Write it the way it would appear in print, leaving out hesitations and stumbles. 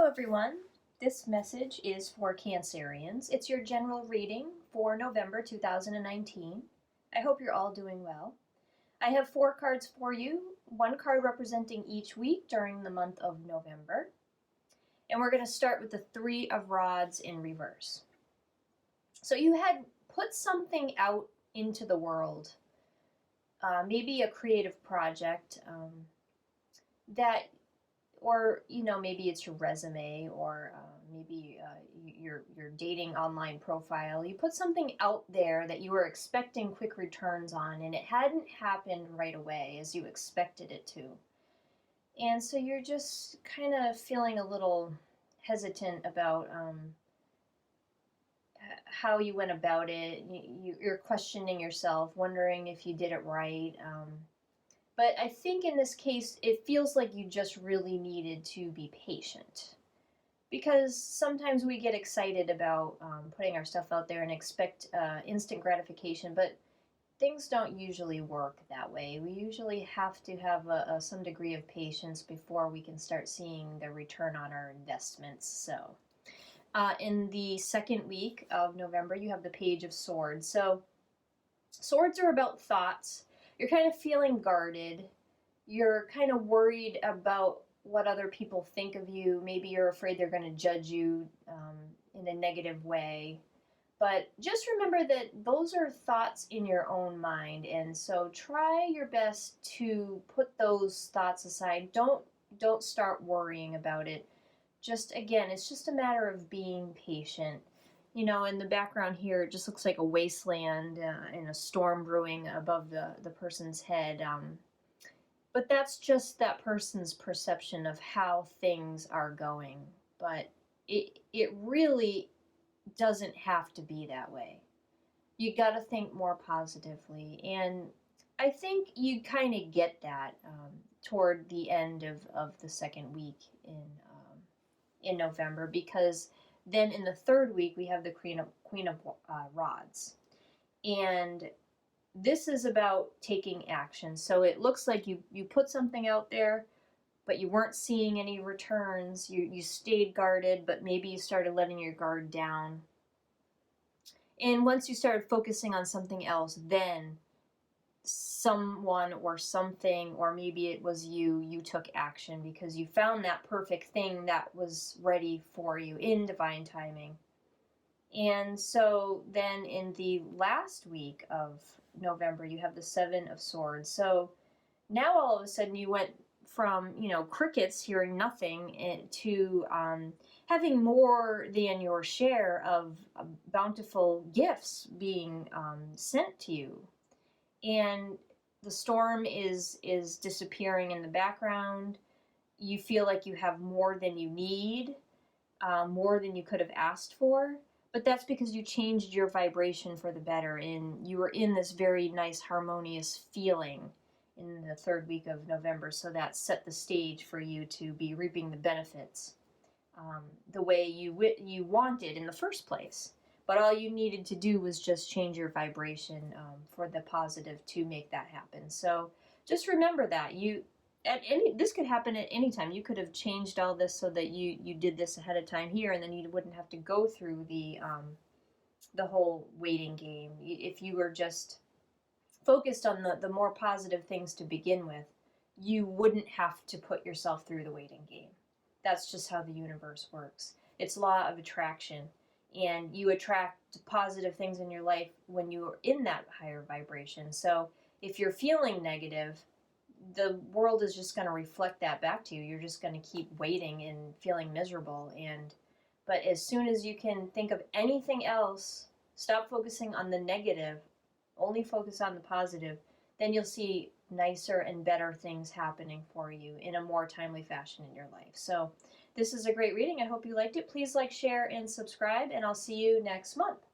Hello everyone, this message is for Cancerians. It's your general reading for November 2019. I hope you're all doing well. I have 4 cards for you, 1 card representing each week during the month of November. And we're going to start with the 3 of Rods in reverse. So you had put something out into the world, maybe a creative project that, or maybe it's your resume, or maybe your dating online profile. You put something out there that you were expecting quick returns on, and it hadn't happened right away as you expected it to. And so you're just kind of feeling a little hesitant about how you went about it. You're questioning yourself, wondering if you did it right. But I think in this case, it feels like you just really needed to be patient. Because sometimes we get excited about putting our stuff out there and expect instant gratification, but things don't usually work that way. We usually have to have some degree of patience before we can start seeing the return on our investments. So in the second week of November, you have the Page of Swords. So swords are about thoughts. You're kind of feeling guarded. You're kind of worried about what other people think of you. Maybe you're afraid they're going to judge you in a negative way. But just remember that those are thoughts in your own mind, and so try your best to put those thoughts aside. Don't start worrying about it. Just, again, it's just a matter of being patient. You know, in the background here, it just looks like a wasteland and a storm brewing above the person's head. But that's just that person's perception of how things are going. But it really doesn't have to be that way. You got to think more positively. And I think you kind of get that toward the end of the second week in November, because then in the third week we have the Queen of Rods. And this is about taking action. So it looks like you put something out there, but you weren't seeing any returns. You stayed guarded, but maybe you started letting your guard down. And once you started focusing on something else, then someone or something, or maybe it was you took action because you found that perfect thing that was ready for you in divine timing. And so then in the last week of November, you have the 7 of Swords. So now all of a sudden you went from, crickets, hearing nothing, to having more than your share of bountiful gifts being sent to you. And the storm is disappearing in the background. You feel like you have more than you need, more than you could have asked for. But that's because you changed your vibration for the better, and you were in this very nice, harmonious feeling in the third week of November. So that set the stage for you to be reaping the benefits the way you wanted in the first place. But all you needed to do was just change your vibration for the positive to make that happen. So just remember that this could happen at any time. You could have changed all this so that you did this ahead of time here, and then you wouldn't have to go through the whole waiting game. If you were just focused on the more positive things to begin with, you wouldn't have to put yourself through the waiting game. That's just how the universe works. It's law of attraction, and you attract positive things in your life when you're in that higher vibration. So if you're feeling negative, the world is just going to reflect that back to you. You're just going to keep waiting and feeling miserable. But as soon as you can think of anything else, stop focusing on the negative, only focus on the positive, then you'll see nicer and better things happening for you in a more timely fashion in your life. So this is a great reading. I hope you liked it. Please like, share, and subscribe, and I'll see you next month.